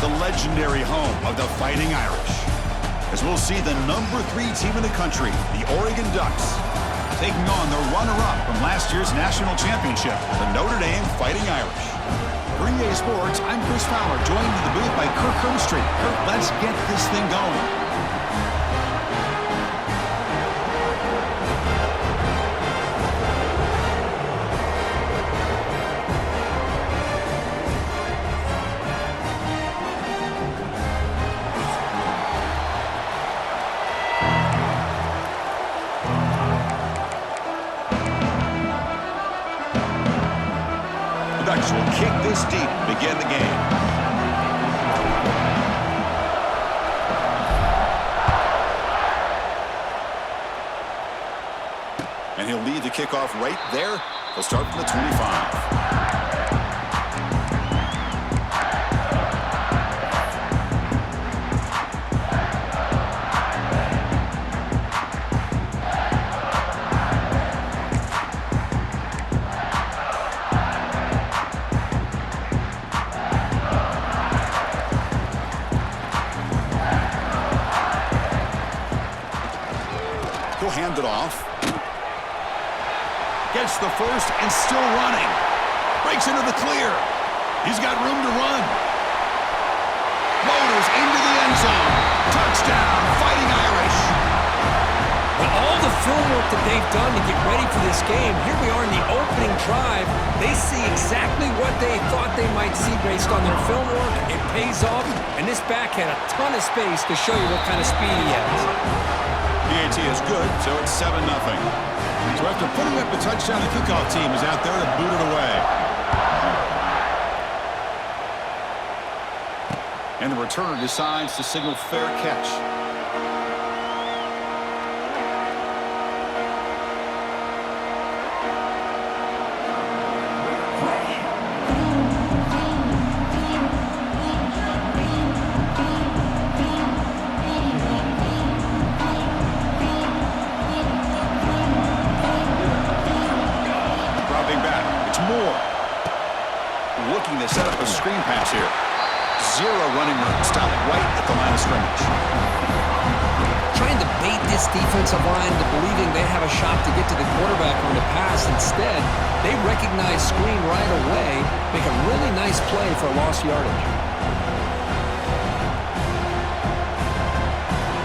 the legendary home of the Fighting Irish. As we'll see the #3 team in the country, the Oregon Ducks, taking on the runner-up from last year's national championship, the Notre Dame Fighting Irish. For EA Sports, I'm Chris Fowler, joined in the booth by Kirk Herbstreit. Kirk, let's get this thing going. Ducks will kick this deep to begin the game. And he'll lead the kickoff right there. He'll start from the 25. He'll hand it off. Gets the first and still running. Breaks into the clear. He's got room to run. Motors into the end zone. Touchdown, Fighting Irish. With all the film work that they've done to get ready for this game, here we are in the opening drive. They see exactly what they thought they might see based on their film work. It pays off, and this back had a ton of space to show you what kind of speed he has. PAT is good, so it's 7-0. So after putting up the touchdown, the kickoff team is out there to boot it away. And the returner decides to signal fair catch. Looking to set up a screen pass here. Zero running room. Stop right at the line of scrimmage. Trying to bait this defensive line into believing they have a shot to get to the quarterback on the pass. Instead, they recognize screen right away, make a really nice play for lost yardage.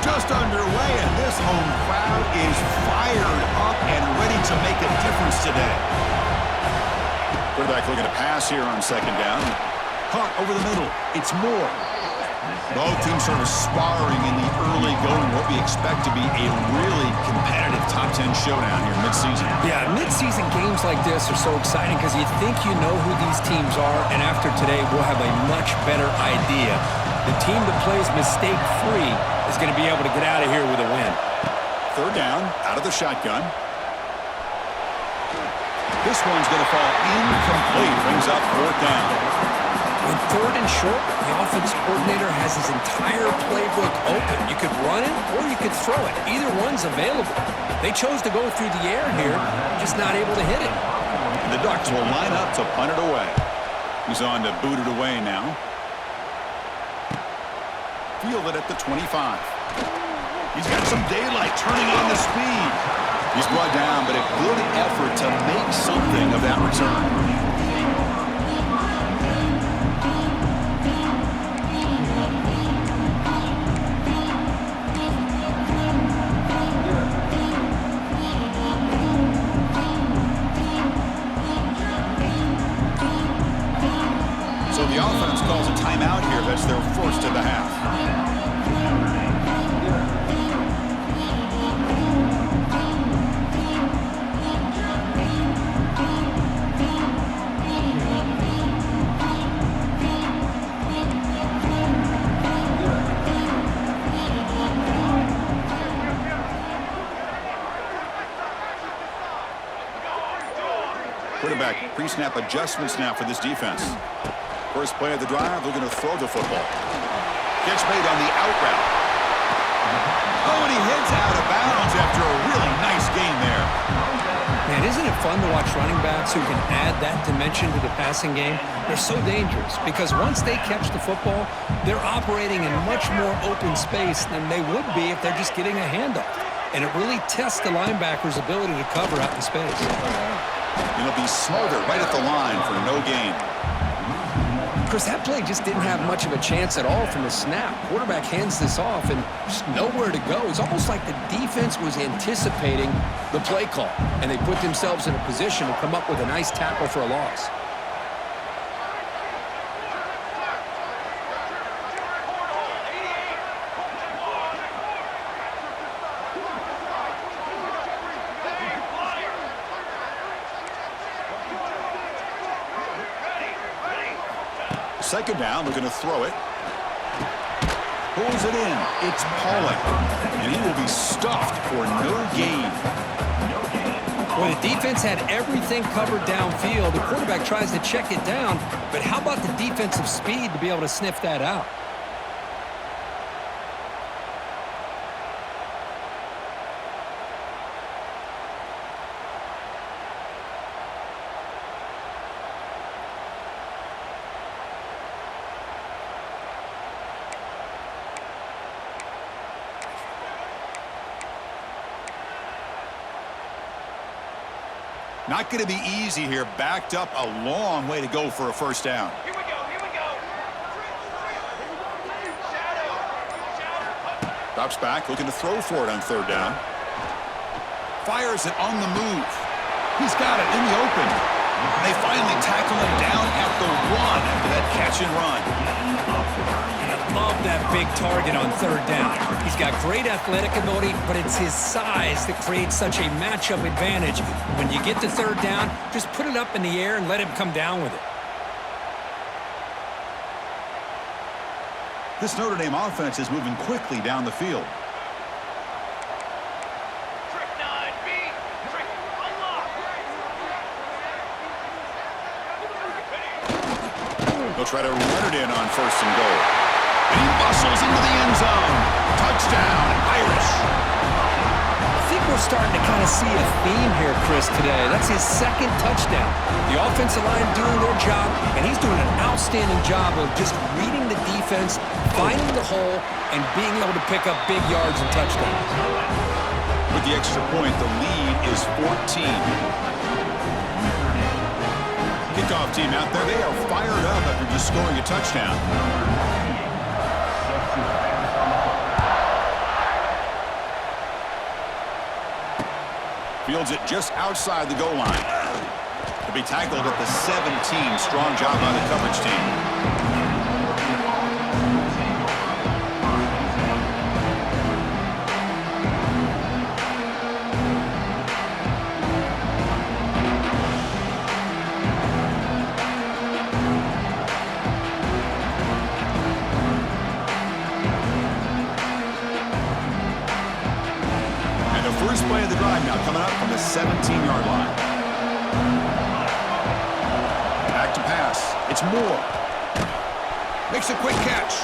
Just underway, and this home crowd is fired up and ready to make a difference today. Quarterback looking to pass here on second down. Caught over the middle. It's Moore. Both teams sort of sparring in the early going, what we expect to be a really competitive top 10 showdown here mid-season. Yeah, mid-season games like this are so exciting because you think you know who these teams are, and after today, we'll have a much better idea. The team that plays mistake-free is going to be able to get out of here with a win. Third down, out of the shotgun. This one's going to fall incomplete. Brings up fourth down. On third and short, the offense coordinator has his entire playbook open. You could run it or you could throw it. Either one's available. They chose to go through the air here, just not able to hit it. The Ducks will line up to punt it away. He's on to boot it away now. Field it at the 25. He's got some daylight turning on the speed. He's brought down, but a good effort to make something of that return. So the offense calls a timeout here. That's their first of the half. Quarterback pre-snap adjustments now for this defense. First play of the drive, they're going to throw the football. Catch made on the out route. Oh, and he heads out of bounds after a really nice game there. Man, isn't it fun to watch running backs who can add that dimension to the passing game. They're so dangerous because once they catch the football, they're operating in much more open space than they would be if they're just getting a handoff. And it really tests the linebacker's ability to cover out in space. It'll be smothered right at the line for no gain. Chris, that play just didn't have much of a chance at all from the snap. Quarterback hands this off and just nowhere to go. It's almost like the defense was anticipating the play call, and they put themselves in a position to come up with a nice tackle for a loss. Second down, they're going to throw it. Pulls it in. It's Pollard. And he will be stuffed for no gain. Well, the defense had everything covered downfield. The quarterback tries to check it down, but how about the defensive speed to be able to sniff that out? Not going to be easy here. Backed up a long way to go for a first down. Here we go. Drops back, looking to throw for it on third down. Fires it on the move. He's got it in the open. And they finally tackle him down at the one after that catch and run. Love that big target on third down. He's got great athletic ability, but it's his size that creates such a matchup advantage. When you get to third down, just put it up in the air and let him come down with it. This Notre Dame offense is moving quickly down the field. Trick 9B. Trick unlock. They'll try to run it in on first and goal. And he muscles into the end zone. Touchdown, Irish. I think we're starting to kind of see a theme here, Chris, today. That's his second touchdown. The offensive line doing their job, and he's doing an outstanding job of just reading the defense, finding the hole, and being able to pick up big yards and touchdowns. With the extra point, the lead is 14. Kickoff team out there, they are fired up after just scoring a touchdown. Fields it just outside the goal line. To be tackled at the 17. Strong job by the coverage team. First play of the drive now coming up from the 17-yard line. Back to pass. It's Moore. Makes a quick catch.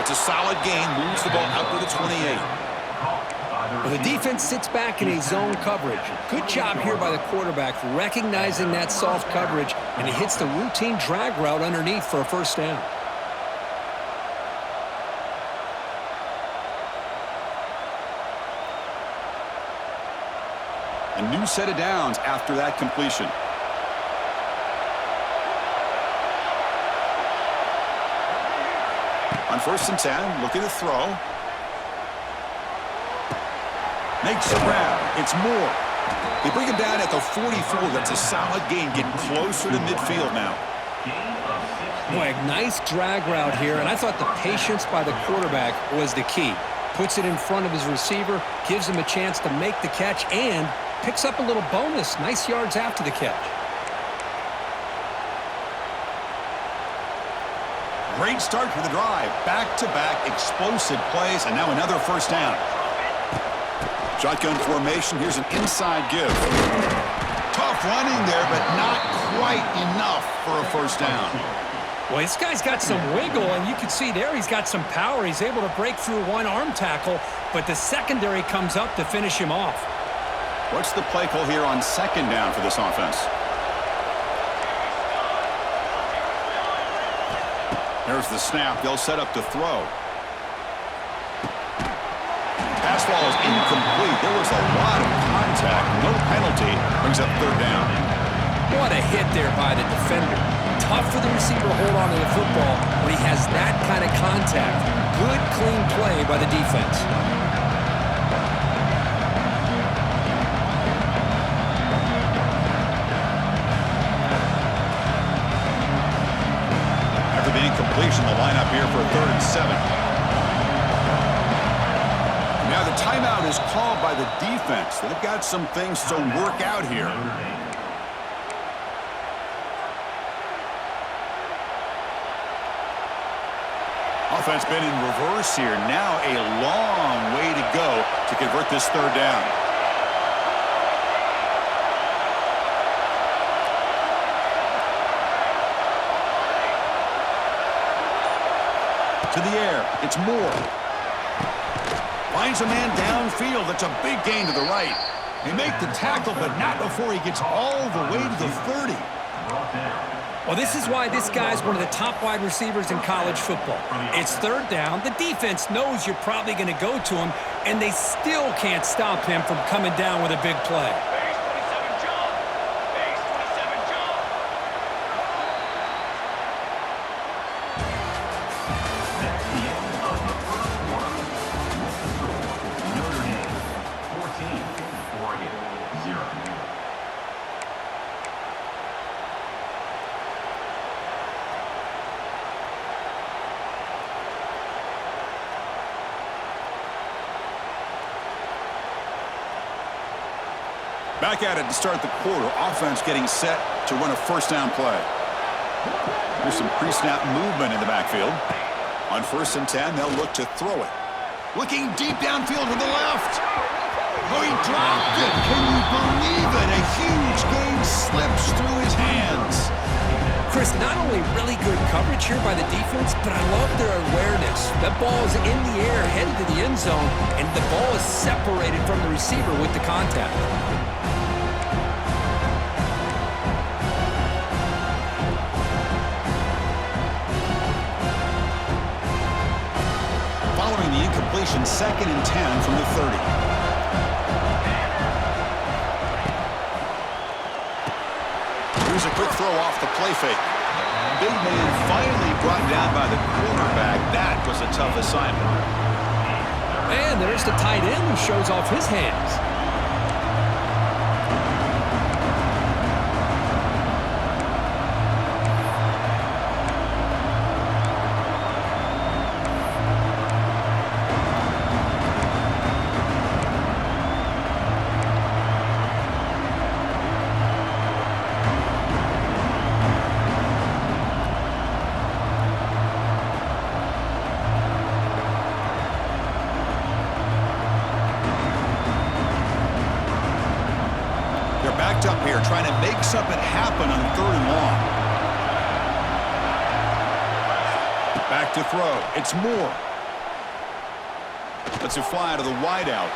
It's a solid gain. Moves the ball out to the 28. Well, the defense sits back in a zone coverage. Good job here by the quarterback recognizing that soft coverage, and he hits the routine drag route underneath for a first down. A new set of downs after that completion. On first and 10, looking to throw. Makes a grab. It's Moore. They bring him down at the 44. That's a solid gain, getting closer to midfield now. Boy, a nice drag route here, and I thought the patience by the quarterback was the key. Puts it in front of his receiver, gives him a chance to make the catch, and picks up a little bonus. Nice yards after the catch. Great start for the drive. Back-to-back explosive plays, and now another first down. Shotgun formation. Here's an inside give. Tough running there, but not quite enough for a first down. Well, this guy's got some wiggle, and you can see there he's got some power. He's able to break through one arm tackle, but the secondary comes up to finish him off. What's the play call here on second down for this offense? There's the snap. They'll set up to throw. Pass ball is incomplete. There was a lot of contact. No penalty. Brings up third down. What a hit there by the defender. Tough for the receiver to hold on to the football when he has that kind of contact. Good, clean play by the defense. After the incompletion, the lineup here for 3rd and 7. Now the timeout is called by the defense. They've got some things to work out here. Offense been in reverse here. Now a long way to go to convert this third down. To the air. It's Moore. Finds a man downfield. That's a big gain to the right. They make the tackle, but not before he gets all the way to the 30. Well, this is why this guy's one of the top wide receivers in college football. It's third down. The defense knows you're probably going to go to him, and they still can't stop him from coming down with a big play. Base 27 jump. Base 27 jump. That's the end of the first quarter. Notre Dame 14, Oregon 0. Back at it to start the quarter. Offense getting set to run a first down play. There's some pre-snap movement in the backfield. On 1st and 10, they'll look to throw it. Looking deep downfield to the left. Oh, he dropped it. Can you believe it? A huge gain slips through his hands. Chris, not only really good coverage here by the defense, but I love their awareness. That ball is in the air, headed to the end zone, and the ball is separated from the receiver with the contact. Following the incompletion, 2nd and 10 from the 30. Here's a quick throw off the play fake. Big man finally brought down by the quarterback. That was a tough assignment. And there's the tight end who shows off his hands. Backed up here, trying to make something happen on 3rd and long. Back to throw. It's Moore. Lets it fly to the wideout.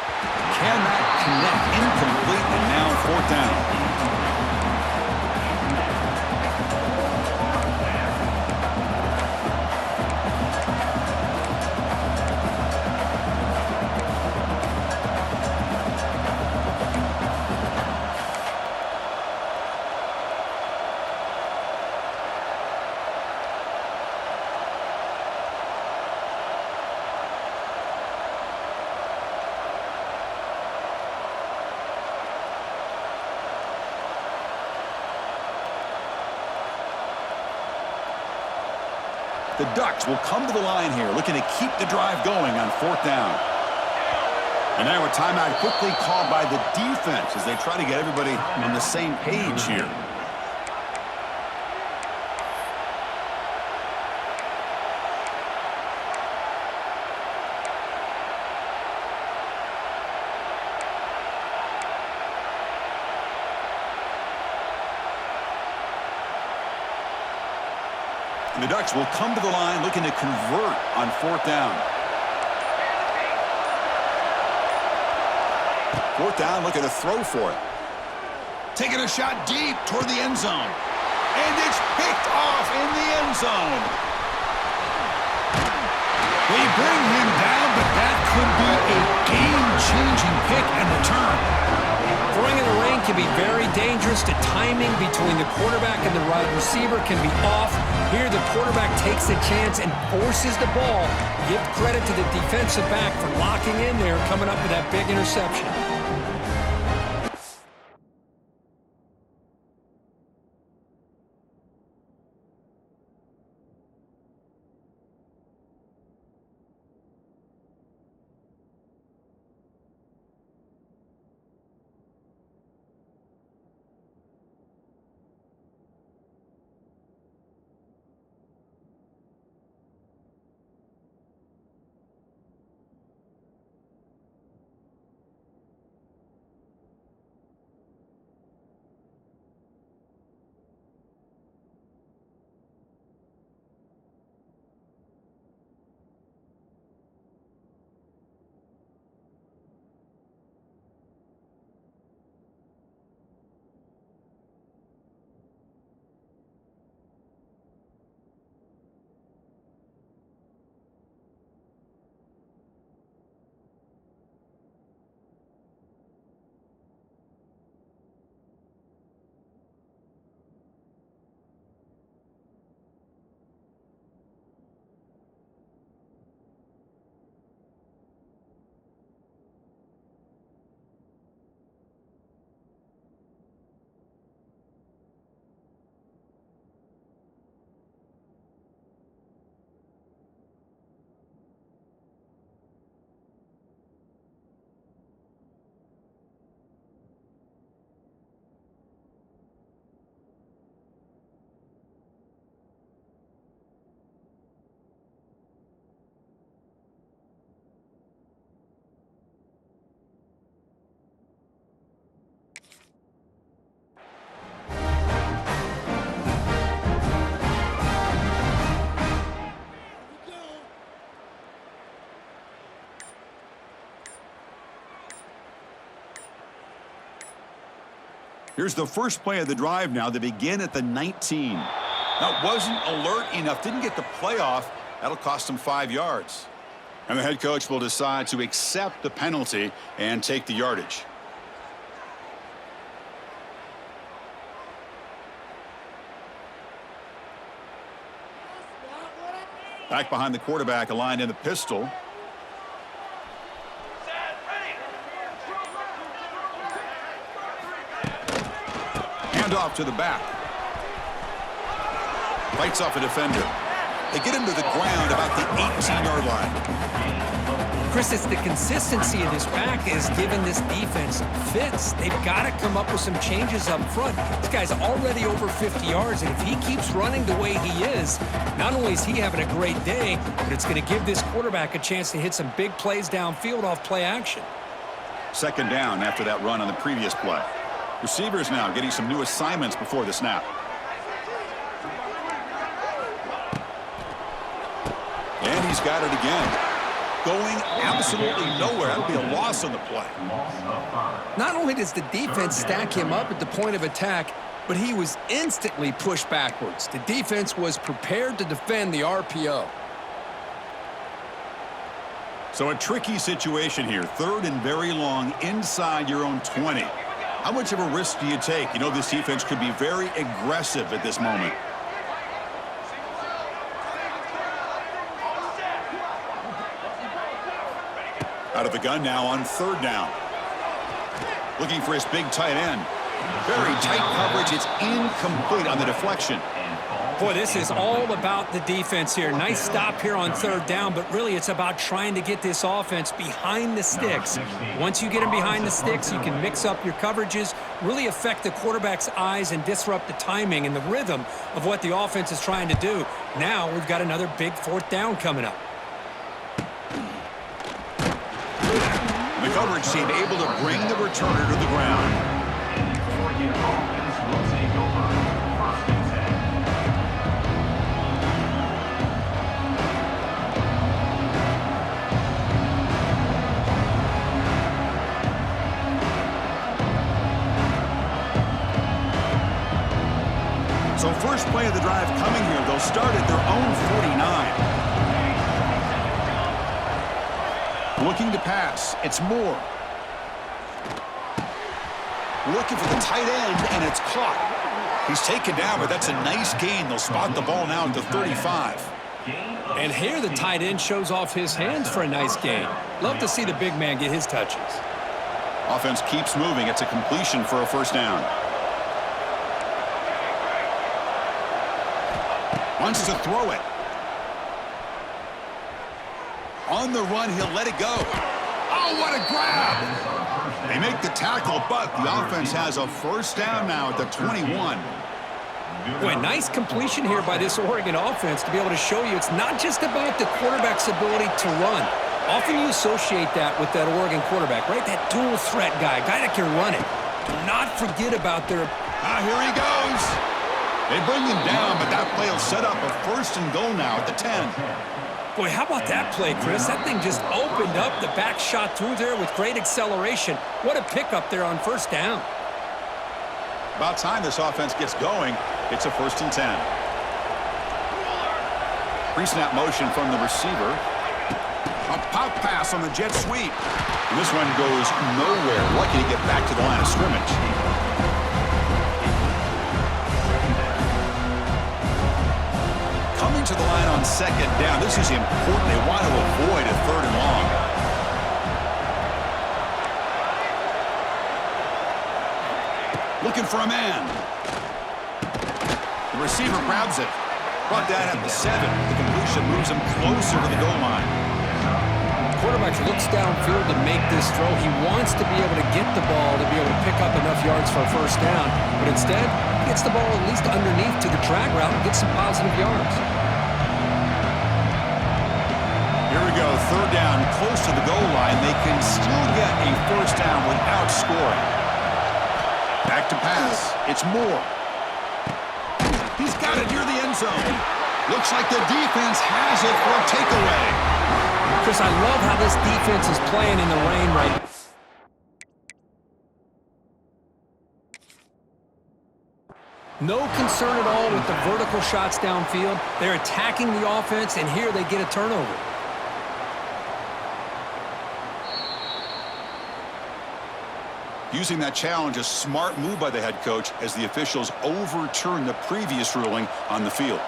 Cannot connect. Incomplete, and now 4th down. The Ducks will come to the line here, looking to keep the drive going on 4th down. And now a timeout quickly called by the defense as they try to get everybody on the same page here. And the Ducks will come to the line looking to convert on 4th down. Fourth down, looking to throw for it. Taking a shot deep toward the end zone. And it's picked off in the end zone. They bring him down, but that could be a game-changing pick and return. Throwing in the rain can be very dangerous. The timing between the quarterback and the wide receiver can be off. Here, the quarterback takes a chance and forces the ball. Give credit to the defensive back for locking in there, coming up with that big interception. Here's the first play of the drive now. They begin at the 19. Now, wasn't alert enough, didn't get the play off. That'll cost him 5 yards. And the head coach will decide to accept the penalty and take the yardage. Back behind the quarterback, aligned in the pistol. Off to the back. Fights off a defender. They get him to the ground about the 18-yard line. Chris, it's the consistency of this back is giving this defense fits. They've got to come up with some changes up front. This guy's already over 50 yards, and if he keeps running the way he is, not only is he having a great day, but it's going to give this quarterback a chance to hit some big plays downfield off play action. Second down after that run on the previous play. Receivers now getting some new assignments before the snap. And he's got it again. Going absolutely nowhere. That'll be a loss on the play. Not only does the defense stack him up at the point of attack, but he was instantly pushed backwards. The defense was prepared to defend the RPO. So a tricky situation here. Third and very long inside your own 20. How much of a risk do you take? You know, this defense could be very aggressive at this moment. Out of the gun now on third down. Looking for his big tight end. Very tight coverage. It's incomplete on the deflection. Boy, this is all about the defense here. Nice stop here on third down, but really it's about trying to get this offense behind the sticks. Once you get them behind the sticks, you can mix up your coverages, really affect the quarterback's eyes and disrupt the timing and the rhythm of what the offense is trying to do. Now we've got another big fourth down coming up. The coverage team able to bring the returner to the ground. So first play of the drive coming here. They'll start at their own 49. Looking to pass. It's Moore. Looking for the tight end, and it's caught. He's taken down, but that's a nice gain. They'll spot the ball now at the 35. And here the tight end shows off his hands for a nice gain. Love to see the big man get his touches. Offense keeps moving. It's a completion for a first down. Wants to throw it. On the run, he'll let it go. Oh, what a grab! They make the tackle, but the offense has a first down now at the 21. Boy, nice completion here by this Oregon offense to be able to show you it's not just about the quarterback's ability to run. Often you associate that with that Oregon quarterback, right? That dual threat guy that can run it. Do not forget about their... Here he goes. They bring him down, but that play will set up a first and goal now at the 10. Boy, how about that play, Chris? That thing just opened up. The back shot through there with great acceleration. What a pickup there on first down. About time this offense gets going. It's a first and 10. Pre-snap motion from the receiver. A pop pass on the jet sweep. And this one goes nowhere. Lucky to get back to the line of scrimmage. Coming to the line on second down. This is important. They want to avoid a third and long. Looking for a man. The receiver grabs it. Brought down at the 7. The completion moves him closer to the goal line. Quarterback looks downfield to make this throw. He wants to be able to get the ball to be able to pick up enough yards for a first down, but instead, he gets the ball at least underneath to the drag route and gets some positive yards. Here we go, third down, close to the goal line. They can still get a first down without scoring. Back to pass. It's Moore. He's got it near the end zone. Looks like the defense has it for a takeaway. Chris, I love how this defense is playing in the rain right now. No concern at all with the vertical shots downfield. They're attacking the offense, and here they get a turnover. Using that challenge, a smart move by the head coach as the officials overturn the previous ruling on the field.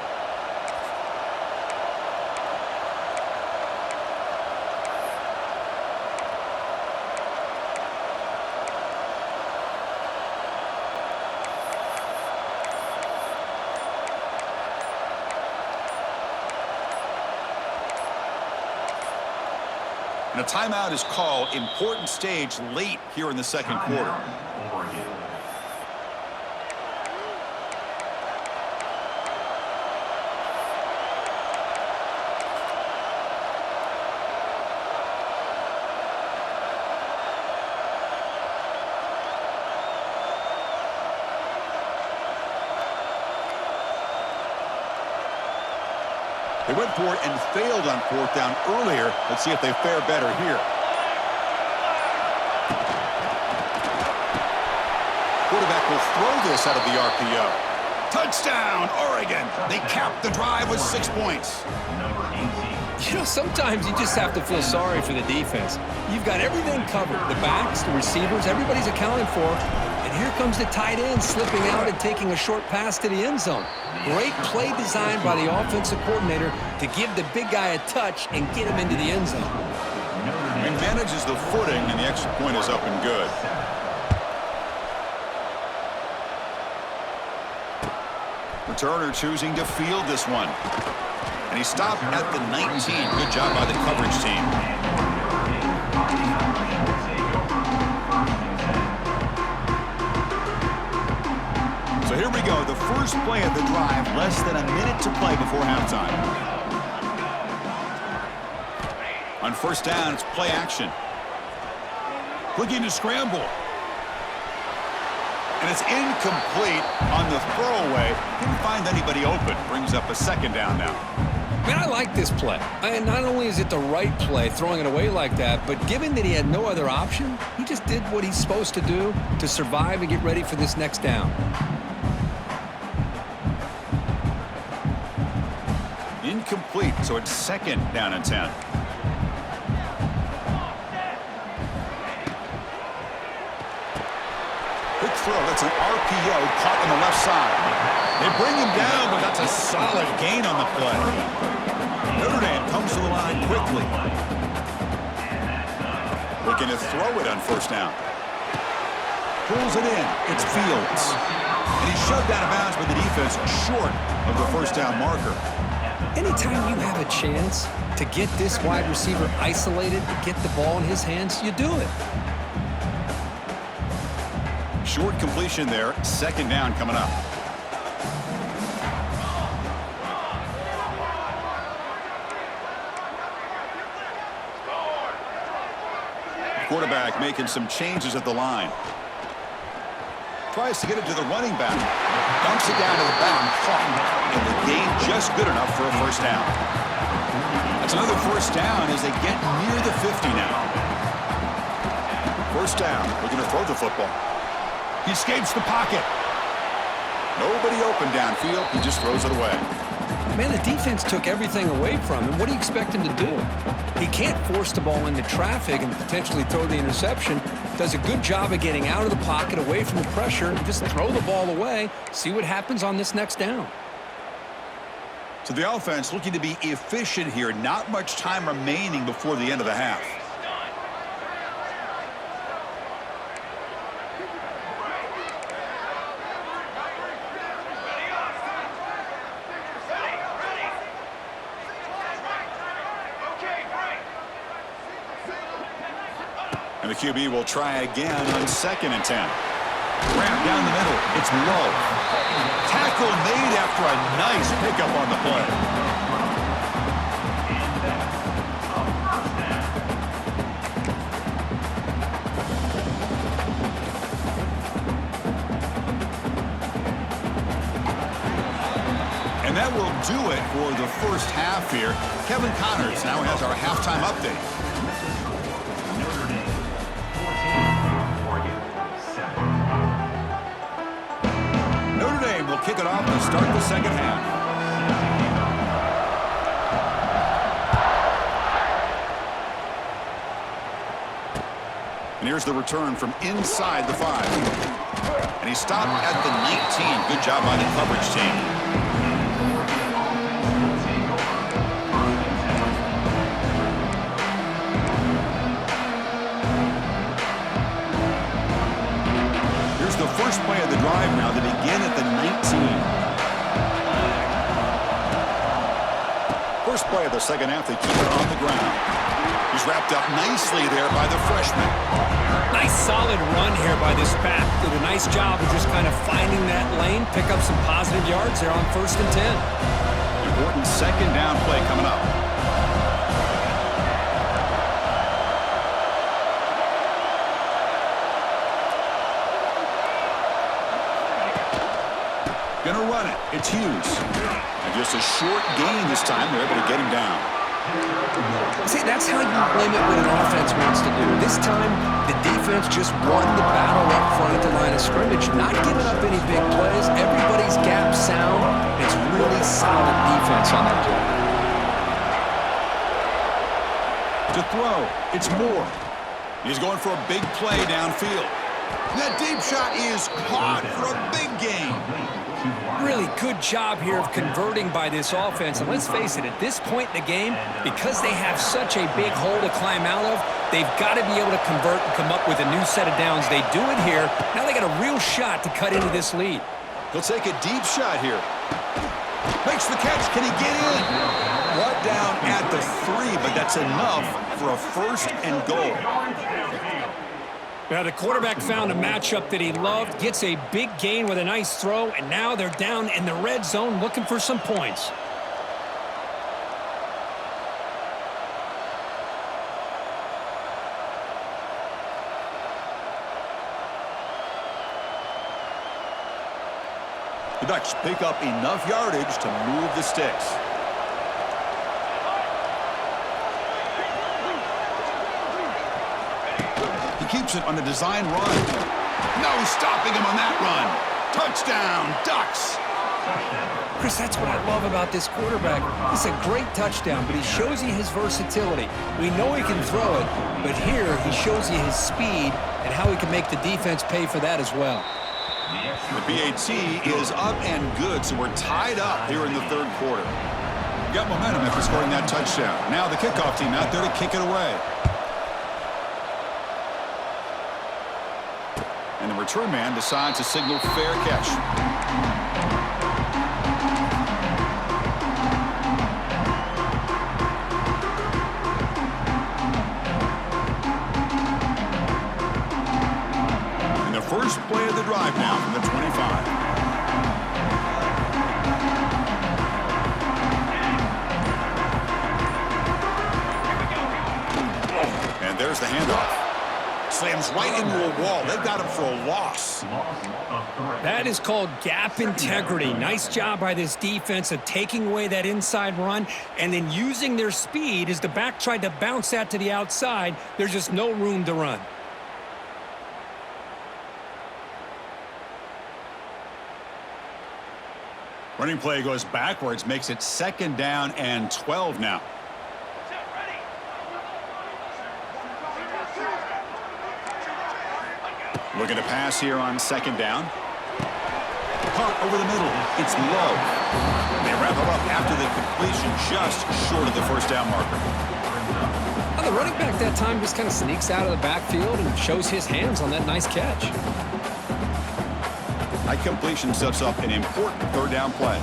And a timeout is called. Important stage late here in the second quarter. They went for it and failed on fourth down earlier. Let's see if they fare better here. Quarterback will throw this out of the RPO. Touchdown, Oregon. They capped the drive with 6 points. You know, sometimes you just have to feel sorry for the defense. You've got everything covered. The backs, the receivers, everybody's accounted for. And here comes the tight end slipping out and taking a short pass to the end zone. Great play design by the offensive coordinator to give the big guy a touch and get him into the end zone. He manages the footing, and the extra point is up and good. Returner choosing to field this one. And he stopped at the 19. Good job by the coverage team. So here we go, the first play of the drive, less than a minute to play before halftime. On first down, it's play action. Looking to scramble. And it's incomplete on the throwaway. Didn't find anybody open. Brings up a second down now. Man, I like this play. And not only is it the right play, throwing it away like that, but given that he had no other option, he just did what he's supposed to do to survive and get ready for this next down. incomplete, so it's 2nd down and 10. Quick throw, that's an RPO caught on the left side. They bring him down, but that's a solid gain on the play. Notre Dame comes to the line quickly. Looking to throw it on 1st down. Pulls it in. It's Fields. And he's shoved out of bounds by the defense short of the 1st down marker. Anytime you have a chance to get this wide receiver isolated, to get the ball in his hands, you do it. Short completion there. 2nd down coming up. Quarterback making some changes at the line. Tries to get it to the running back. Dumps it down to the back. Caught. And the gain just good enough for a 1st down. That's another 1st down as they get near the 50 now. 1st down. Looking to throw the football. He escapes the pocket. Nobody open downfield. He just throws it away. Man, the defense took everything away from him. What do you expect him to do? He can't force the ball into traffic and potentially throw the interception. Does a good job of getting out of the pocket, away from the pressure, and just throw the ball away. See what happens on this next down. So the offense looking to be efficient here. Not much time remaining before the end of the half. And the QB will try again on 2nd and 10. Wrap down the middle. It's low. Tackle made after a nice pickup on the play. And that will do it for the 1st half here. Kevin Connors now has our halftime update. Notre Dame will kick it off to start the 2nd half. And here's the return from inside the 5. And he stopped at the 19. Good job by the coverage team. The first play of the drive now to begin at the 19. First play of the 2nd half, they keep it on the ground. He's wrapped up nicely there by the freshman. Nice solid run here by this back. Did a nice job of just kind of finding that lane, pick up some positive yards there on 1st and 10. Important 2nd down play coming up. Gonna run it. It's Hughes. And just a short gain this time. They're able to get him down. See, that's how you limit what an offense wants to do. This time, the defense just won the battle up front at the line of scrimmage, not giving up any big plays. Everybody's gap sound. It's really solid defense on that play. To throw, it's Moore. He's going for a big play downfield. That deep shot is caught for a big gain. Really good job here of converting by this offense. And let's face it, at this point in the game, because they have such a big hole to climb out of, they've got to be able to convert and come up with a new set of downs. They do it here. Now they got a real shot to cut into this lead. He'll take a deep shot here. Makes the catch. Can he get in? Brought down at the 3, but that's enough for a 1st and goal. Now the quarterback found a matchup that he loved, gets a big gain with a nice throw, and now they're down in the red zone looking for some points. The Ducks pick up enough yardage to move the sticks. He keeps it on a design run. No stopping him on that run. Touchdown, Ducks. Chris, that's what I love about this quarterback. It's a great touchdown, but he shows you his versatility. We know he can throw it, but here he shows you his speed and how he can make the defense pay for that as well. The PAT is up and good, so we're tied up here in the third quarter. We got momentum after scoring that touchdown. Now the kickoff team out there to kick it away. And the return man decides to signal fair catch. And the first play of the drive now from the 25. And there's the handoff. Slams right into a wall. They've got him for a loss. That is called gap integrity. Nice job by this defense of taking away that inside run and then using their speed as the back tried to bounce that to the outside. There's just no room to run. Running play goes backwards, makes it 2nd down and 12 now. Looking to pass here on 2nd down. Caught over the middle. It's low. They wrap him up after the completion just short of the first down marker. Well, the running back that time just kind of sneaks out of the backfield and shows his hands on that nice catch. That completion sets up an important 3rd down play.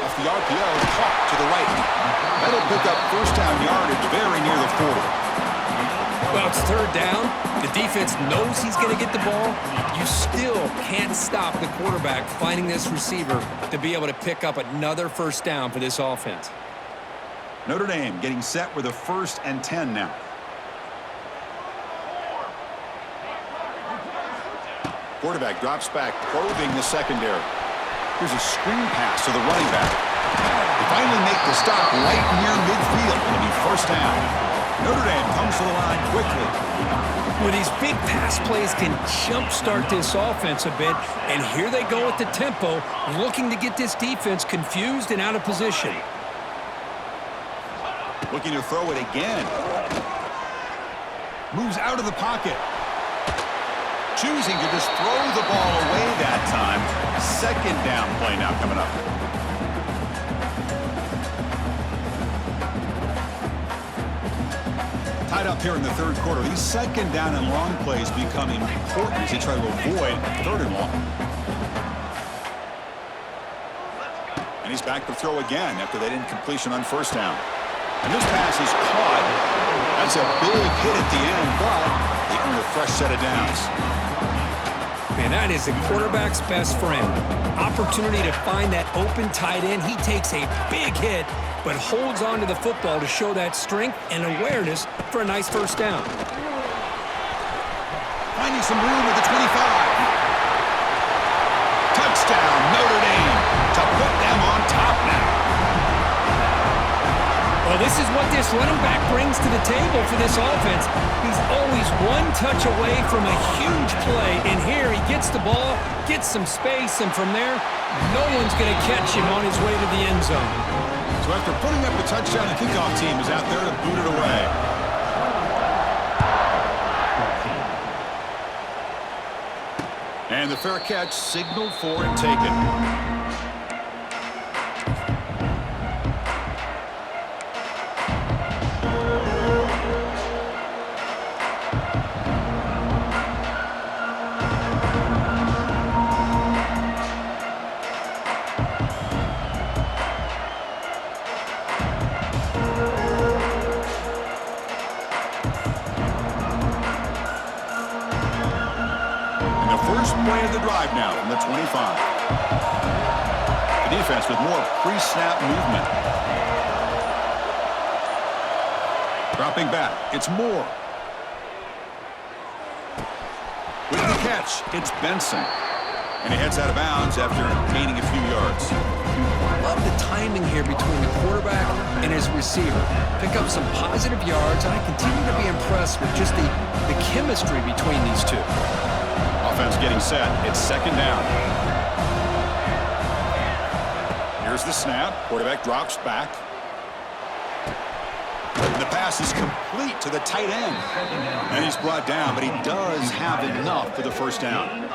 Off the RPO, caught to the right. That'll pick up 1st down yardage very near the 40. Well, it's 3rd down. The defense knows he's going to get the ball. You still can't stop the quarterback finding this receiver to be able to pick up another 1st down for this offense. Notre Dame getting set with a 1st and 10 now. Quarterback drops back, probing the secondary. Here's a screen pass to the running back. They finally make the stop right near midfield. It'll be 1st down. Notre Dame comes to the line quickly. Well, these big pass plays can jumpstart this offense a bit, and here they go at the tempo, looking to get this defense confused and out of position. Looking to throw it again. Moves out of the pocket. Choosing to just throw the ball away that time. 2nd down play now coming up. Tied up here in the 3rd quarter. These 2nd down and long plays become important as they try to avoid 3rd and long. And he's back to throw again after that incompletion on 1st down. And this pass is caught. That's a big hit at the end, but they earn a fresh set of downs. Man, that is the quarterback's best friend. Opportunity to find that open tight end. He takes a big hit, but holds on to the football to show that strength and awareness for a nice 1st down. Finding some room at the 25. Touchdown, Notre Dame, to put them on top now. Well, this is what this running back brings to the table for this offense. He's always one touch away from a huge play, and here he gets the ball, gets some space, and from there, no one's going to catch him on his way to the end zone. So after putting up the touchdown, the kickoff team is out there to boot it away. And the fair catch signaled for and taken. Play of the drive now from the 25. The defense with more pre-snap movement. Dropping back, it's Moore. With the catch, it's Benson. And he heads out of bounds after gaining a few yards. Love the timing here between the quarterback and his receiver. Pick up some positive yards, and I continue to be impressed with just the chemistry between these two. Offense getting set. It's second down. Here's the snap. Quarterback drops back. And the pass is complete to the tight end. And he's brought down, but he does have enough for the first down.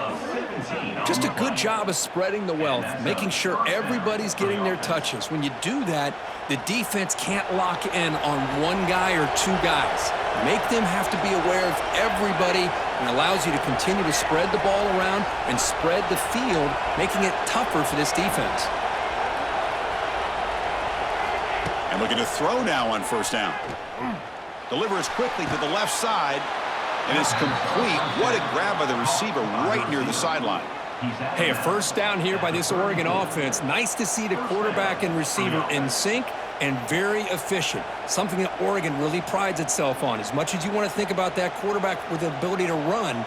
Just a good job of spreading the wealth, making sure everybody's getting their touches. When you do that, the defense can't lock in on one guy or two guys. Make them have to be aware of everybody, and allows you to continue to spread the ball around and spread the field, making it tougher for this defense. And looking to throw now on first down. Delivers quickly to the left side, and it's complete. What a grab by the receiver right near the sideline. Hey, a first down here by this Oregon offense. Nice to see the quarterback and receiver in sync and very efficient. Something that Oregon really prides itself on. As much as you want to think about that quarterback with the ability to run,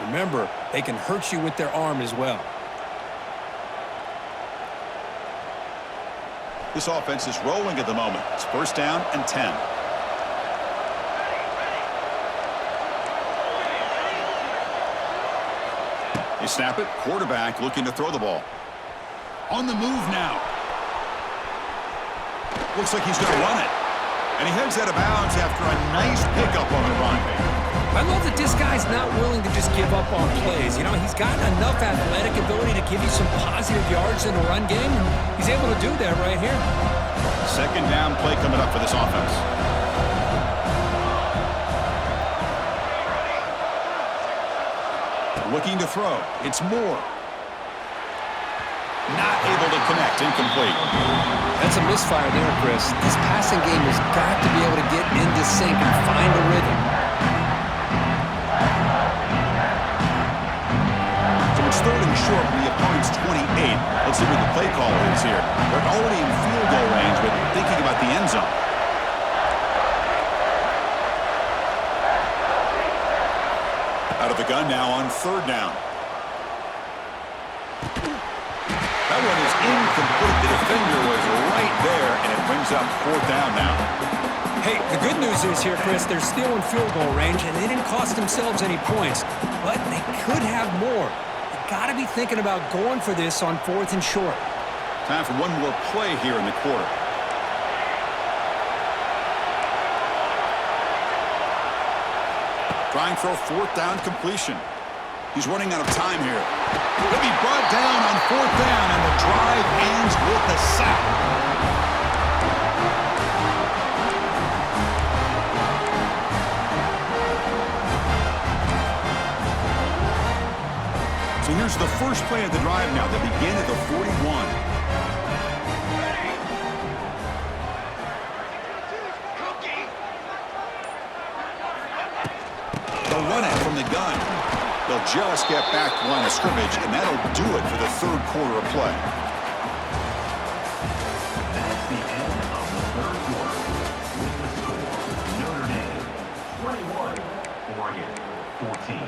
remember, they can hurt you with their arm as well. This offense is rolling at the moment. It's first down and 10. They snap it. Quarterback looking to throw the ball. On the move now. Looks like he's going to run it. And he heads out of bounds after a nice pickup on the run. I love that this guy's not willing to just give up on plays. You know, he's got enough athletic ability to give you some positive yards in the run game. He's able to do that right here. Second down play coming up for this offense. Looking to throw. It's Moore. Not able to connect. Incomplete. That's a misfire there, Chris. This passing game has got to be able to get into sync and find a rhythm. So it's third and short from the opponent's 28. Let's see what the play call is here. They're already in field goal range, but thinking about the end zone. Out of the gun now on third down. That one is incomplete. The defender was right there, and it brings up fourth down now. Hey, the good news is here, Chris, they're still in field goal range, and they didn't cost themselves any points, but they could have more. You got to be thinking about going for this on fourth and short. Time for one more play here in the quarter. Trying for a fourth down completion. He's running out of time here. He'll be brought down on fourth down, and the drive ends with a sack. So here's the first play of the drive now. They begin at the 41. They'll run it from the gun. They'll just get back to line of scrimmage, and that'll do it for the third quarter of play. That's the end of the third quarter. With the score, Notre Dame 21, Oregon 14.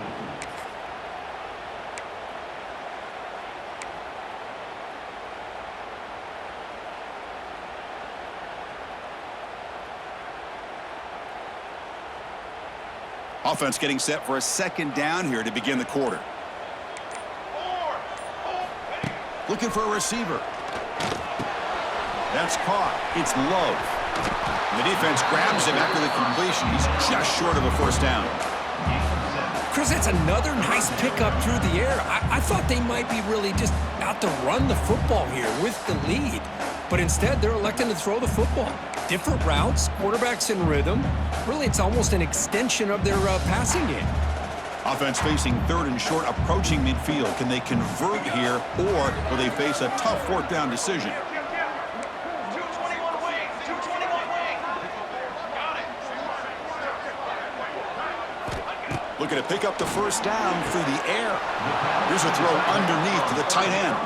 Offense getting set for a second down here to begin the quarter. Looking for a receiver. That's caught. It's Love. And the defense grabs him after the completion. He's just short of a first down. Chris, that's another nice pickup through the air. I thought they might be really just out to run the football here with the lead. But instead, they're electing to throw the football. Different routes, quarterbacks in rhythm. Really, it's almost an extension of their passing game. Offense facing third and short, approaching midfield. Can they convert here, or will they face a tough fourth down decision? 221 wing. 221 wing. Got it. Looking to pick up the first down through the air. Here's a throw underneath to the tight end.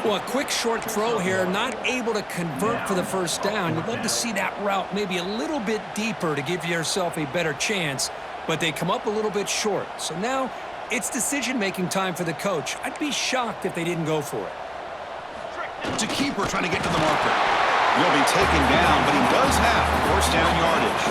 Well, a quick short throw here, not able to convert for the first down. You'd love to see that route maybe a little bit deeper to give yourself a better chance, but they come up a little bit short. So now It's decision-making time for the coach. I'd be shocked if they didn't go for it. It's a keeper trying to get to the marker. He'll be taken down, but he does have first down yardage.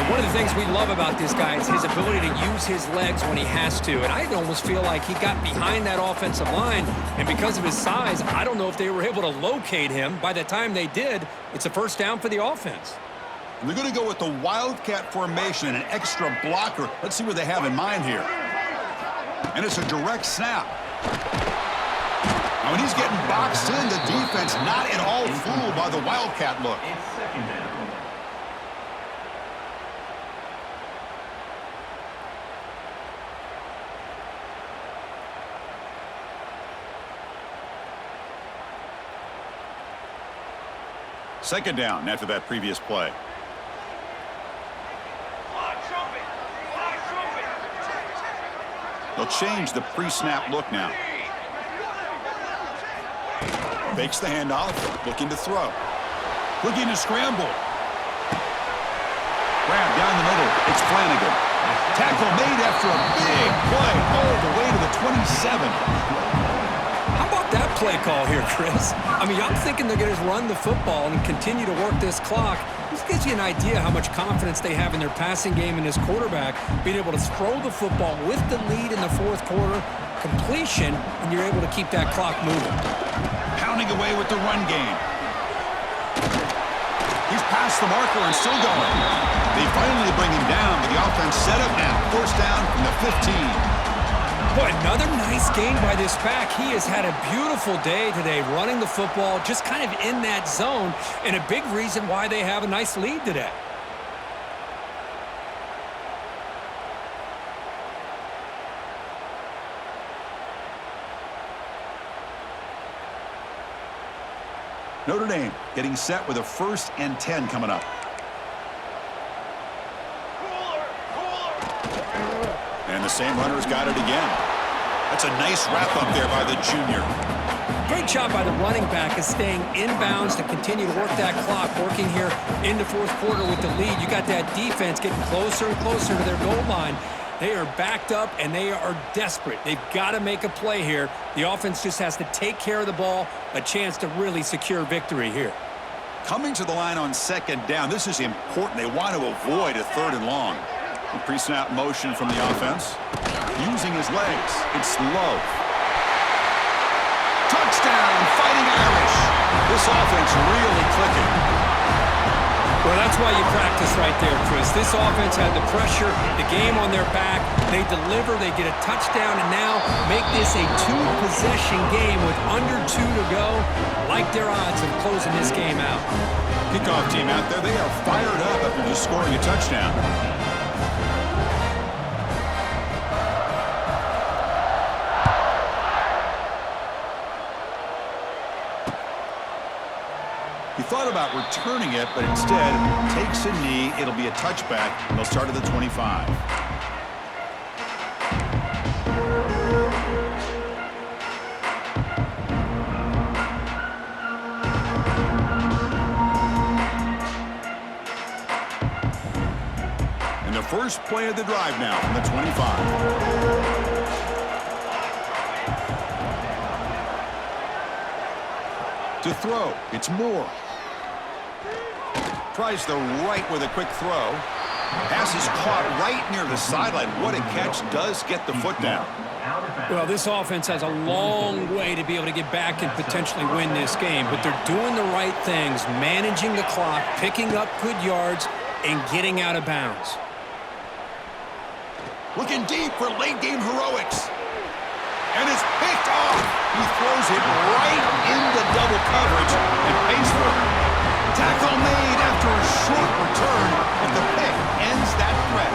And one of the things we love about this guy is his ability to use his legs when he has to. And I almost feel like he got behind that offensive line, and because of his size, I don't know if they were able to locate him. By the time they did, it's a first down for the offense. And they're going to go with the Wildcat formation and an extra blocker. Let's see what they have in mind here. And it's a direct snap. Now, when he's getting boxed in, the defense not at all fooled by the Wildcat look. It's second down. Second down after that previous play. They'll change the pre-snap look now. Fakes the handoff, looking to throw. Looking to scramble. Grab down the middle. It's Flanagan. Tackle made after a big play all the way to the 27. How about that play call here, Chris? I mean, I'm thinking they're going to run the football and continue to work this clock. This gives you an idea how much confidence they have in their passing game and this quarterback being able to throw the football with the lead in the fourth quarter, completion, and you're able to keep that clock moving. Pounding away with the run game. He's past the marker and still going. They finally bring him down, but the offense set up now. First down from the 15. Boy, another nice game by this back. He has had a beautiful day today running the football, just kind of in that zone, and a big reason why they have a nice lead today. Notre Dame getting set with a 1st and 10 coming up. And the same runner's got it again. That's a nice wrap-up there by the junior. Great job by the running back is staying inbounds to continue to work that clock, working here in the fourth quarter with the lead. You got that defense getting closer and closer to their goal line. They are backed up, and they are desperate. They've got to make a play here. The offense just has to take care of the ball, a chance to really secure victory here. Coming to the line on second down, this is important. They want to avoid a 3rd and long. The pre-snap motion from the offense. Using his legs. It's low. Touchdown, Fighting Irish. This offense really clicking. Well, that's why you practice right there, Chris. This offense had the pressure, the game on their back. They deliver, they get a touchdown, and now make this a 2-possession game with under 2 to go. Like their odds of closing this game out. Kickoff team out there, they are fired up after just scoring a touchdown. He thought about returning it, but instead takes a knee. It'll be a touchback, and they'll start at the 25. And the first play of the drive now from the 25. To throw, it's Moore. Tries the right with a quick throw. Pass is caught right near the sideline. What a catch. Does get the foot down. Well, this offense has a long way to be able to get back and potentially win this game, but they're doing the right things, managing the clock, picking up good yards, and getting out of bounds. Looking deep for late game heroics. And it's picked off. He throws it right into double coverage and pays for it. Tackle made after a short return, and the pick ends that threat.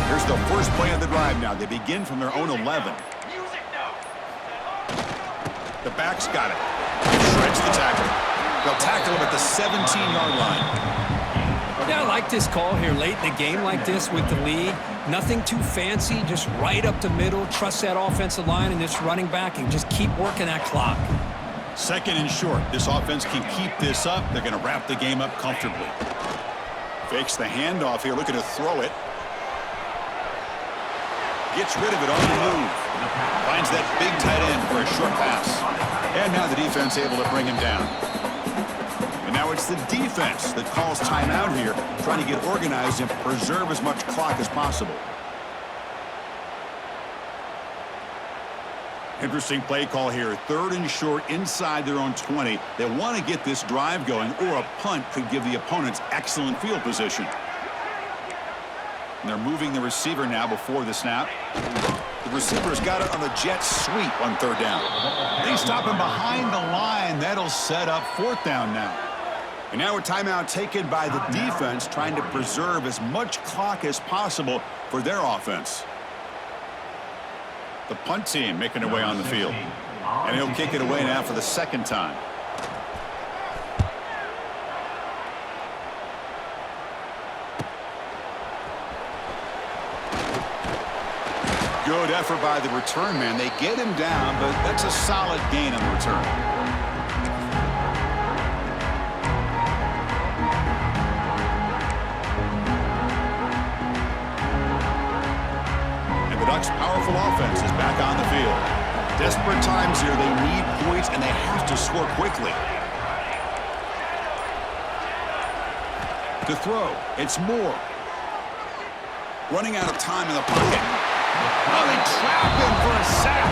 Here's the first play of the drive now. They begin from their own 11. The back's got it. Shreds the tackle. They'll tackle him at the 17-yard line. Yeah, I like this call here late in the game like this with the lead. Nothing too fancy, just right up the middle. Trust that offensive line and this running back and just keep working that clock. 2nd and short. This offense can keep this up. They're going to wrap the game up comfortably. Fakes the handoff here, looking to throw it. Gets rid of it on the move. Finds that big tight end for a short pass. And now the defense able to bring him down. And now it's the defense that calls timeout here, trying to get organized and preserve as much clock as possible. Interesting play call here. 3rd and short inside their own 20. They want to get this drive going, or a punt could give the opponents excellent field position. And they're moving the receiver now before the snap. The receiver's got it on a jet sweep on 3rd down. They stop him behind the line. That'll set up 4th down now. And now a timeout taken by the defense, trying to preserve as much clock as possible for their offense. The punt team making their way on the field. And he'll kick it away now for the 2nd time. Good effort by the return man. They get him down, but that's a solid gain on the return. And the Ducks' powerful offense is back on the field. Desperate times here. They need points, and they have to score quickly. To throw, it's Moore. Running out of time in the pocket. Oh, they trap him for a sack.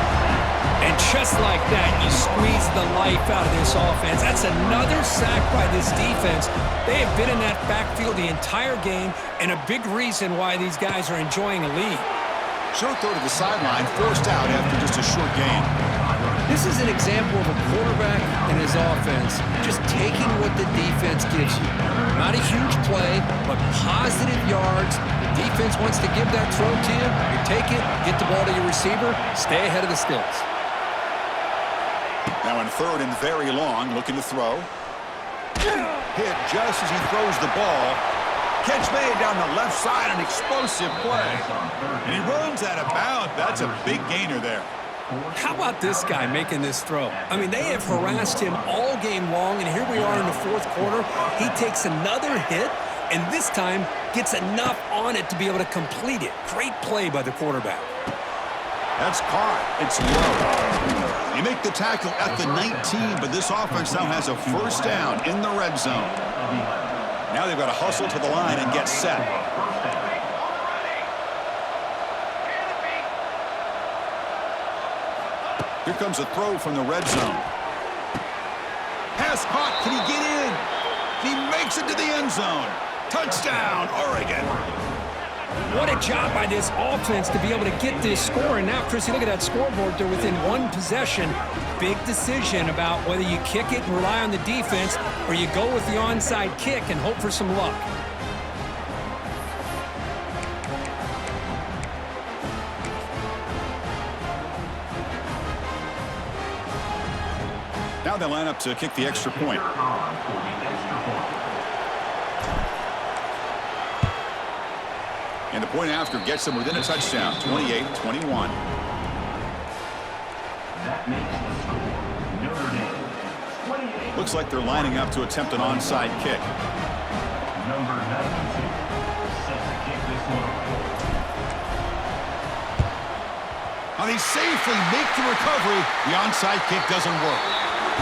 And just like that, you squeeze the life out of this offense. That's another sack by this defense. They have been in that backfield the entire game, and a big reason why these guys are enjoying a lead. Short throw to the sideline, forced out after just a short gain. This is an example of a quarterback and his offense just taking what the defense gives you. Not a huge play, but positive yards. The defense wants to give that throw to you. You take it, get the ball to your receiver, stay ahead of the stills. Now in 3rd and very long, looking to throw. Hit just as he throws the ball. Catch made down the left side, an explosive play. And he runs out of bounds. That's a big gainer there. How about this guy making this throw? I mean, they have harassed him all game long, and here we are in the 4th quarter. He takes another hit, and this time gets enough on it to be able to complete it. Great play by the quarterback. That's caught. It's low. They make the tackle at the 19, but this offense now has a 1st down in the red zone. Now they've got to hustle to the line and get set. Here comes a throw from the red zone. Pass caught. Can he get in? He makes it to the end zone. Touchdown, Oregon. What a job by this offense to be able to get this score. And now, Chris, you look at that scoreboard. They're within 1 possession. Big decision about whether you kick it and rely on the defense or you go with the onside kick and hope for some luck. Now they line up to kick the extra point. And the point after gets them within a touchdown, 28-21. That makes the score Notre Dame 28. Looks like they're lining up to attempt an onside kick. Number 92 set to kick this one. Now they safely make the recovery. The onside kick doesn't work.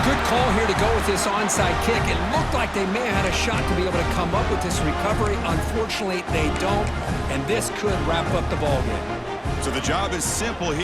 Good call here to go with this onside kick. It looked like they may have had a shot to be able to come up with this recovery. Unfortunately, they don't, and this could wrap up the ballgame. So the job is simple here.